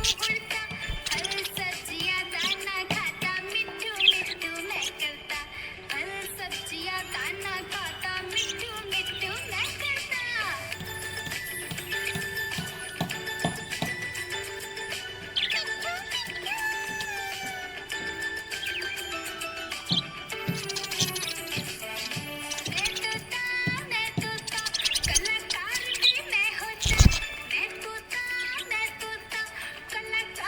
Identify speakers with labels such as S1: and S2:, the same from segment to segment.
S1: उड़ता, फल सब्जियां दाना खाता, मिट्ठू मिट्ठू मैं करता। फल सब्जियां दाना खाता, मिट्ठू मिट्ठू मैं करता। मैं तोता कलाकार भी मैं होता। मैं तोता कलाकार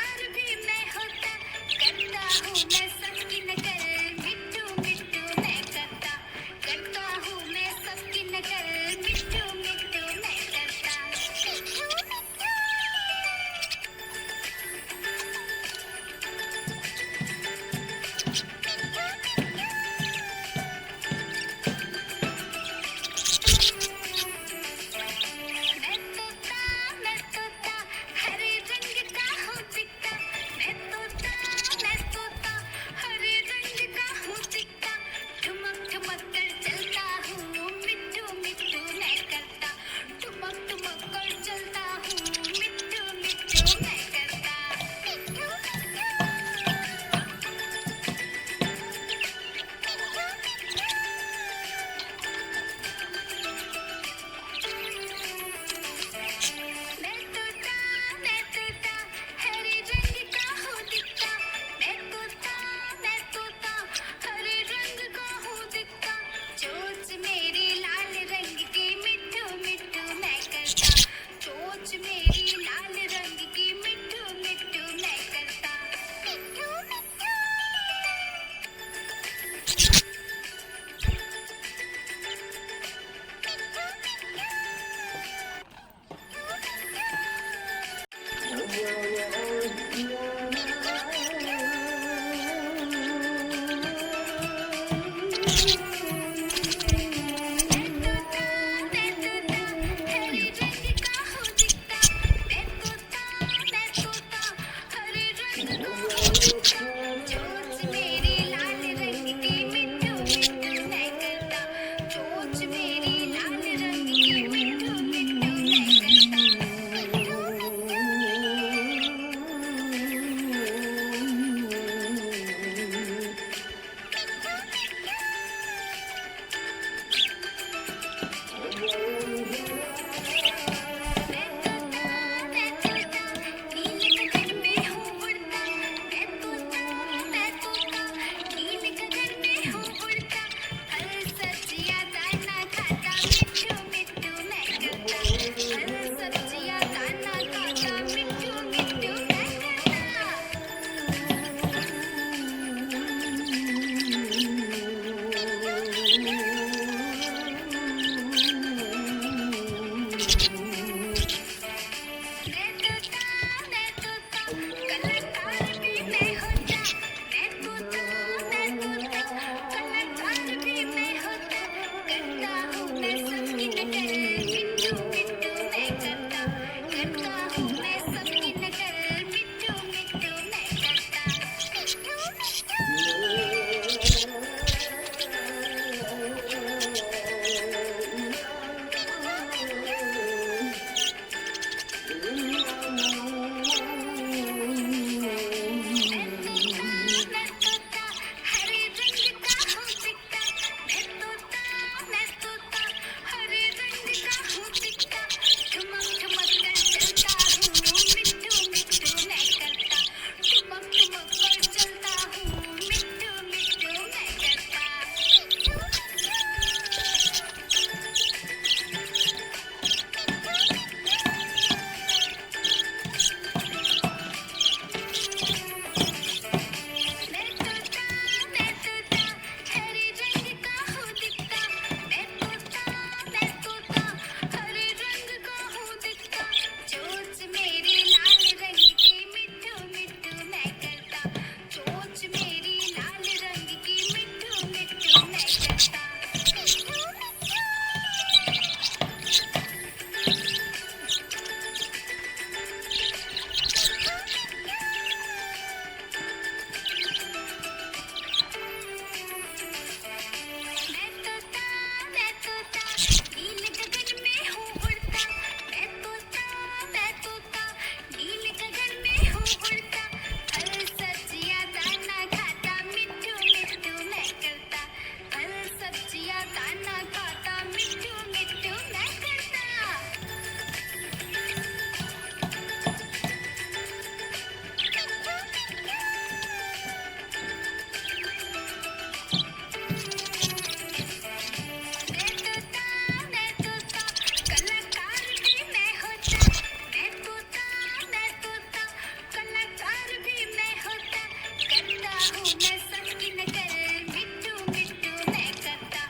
S1: हूँ मैं सबकी नकल मिट्टू मिट्टू मैं करता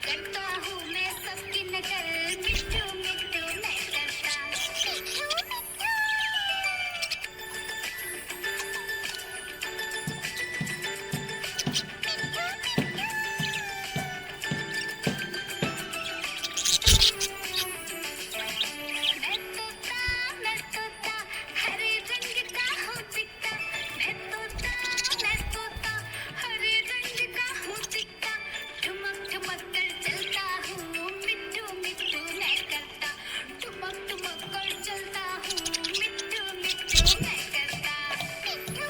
S1: करता हूँ मैं सबकी नकल मिट्टू मिट्टू मैं करता मिट्टू मिट्टू मैं तोता हरे रंग का हूँ दिखता मैं तोता हरे रंग का हूँ दिखता ठुमक ठुमक कर चलता हूँ मिट्टू मिट्टू मैं करता ठुमक ठुमक कर चलता हूँ मिट्टू मिट्टू मैं करता मिट्टू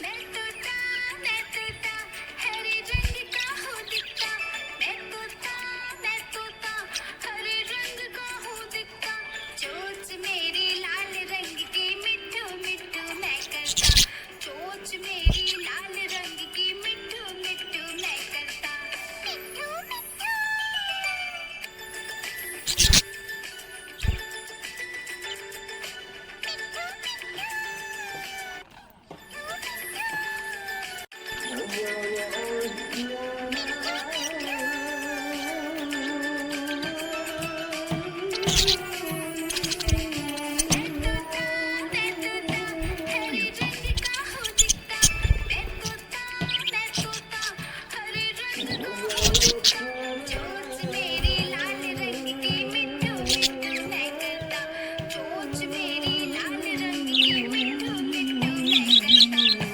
S1: मैं तोता हरे रंग का हूँ दिखता मैं तोता हरे रंग का हूँ दिखता चोंच मेरी लाल रंग की मिट्टू मिट्टू मैं करता चोंच मेरी लाल रंग की मिट्टू मिट्टू मैं करता मिट्टू मिट्टू मैं तोता हरे रंग का हूँ दिखता मैं तोता हरे रंग का हूँ दिखता चोंच मेरी लाल रंग की मिट्टू मिट्टू मैं करता चोंच मेरी लाल रंग की मिट्टू मिट्टू मैं करता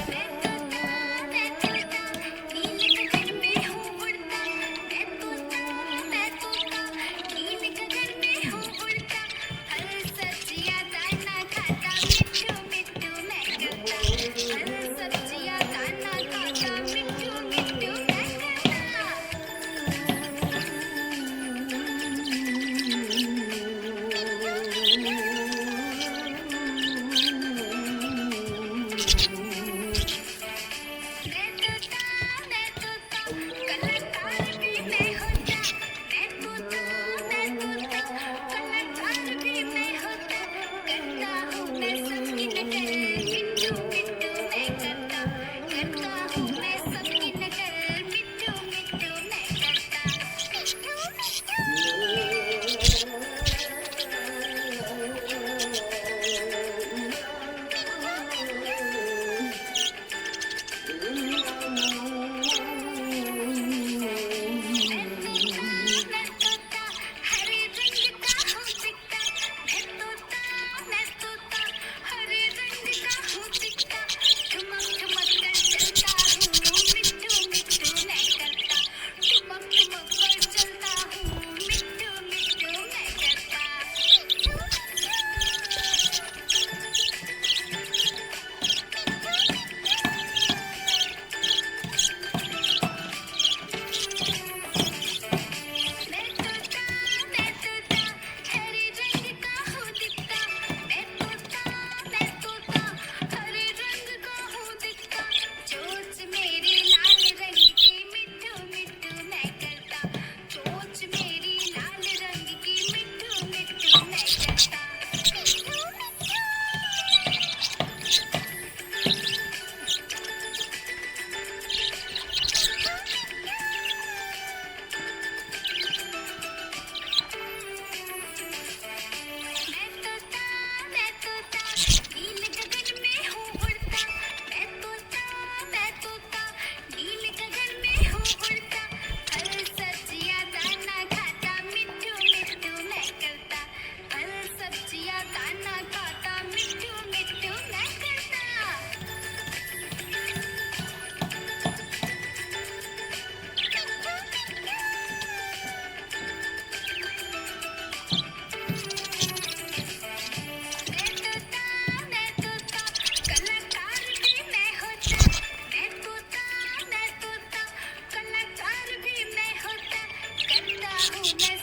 S1: मिट्टू मैं तोता नीले गगन में हूँ उड़ता मैं तोता नीले गगन में हूँ उड़ता फल सब्जियाँ दाना खाता मिट्टू मिट्टू मैं करता फल सब्जियाँ दाना खाता मिट्टू मिट्टू मैं करता मैं तोता कलाकार भी मैं होता मैं तोता कलाकार भी मैं होता करता हूँ मैं सबकी नकल मिट्टू मिट्टू मैं करता हूँ मैं सबकी नकल मिट्टू मिट्टू मैं करता मिट्टू मिट्टू हूँ मैं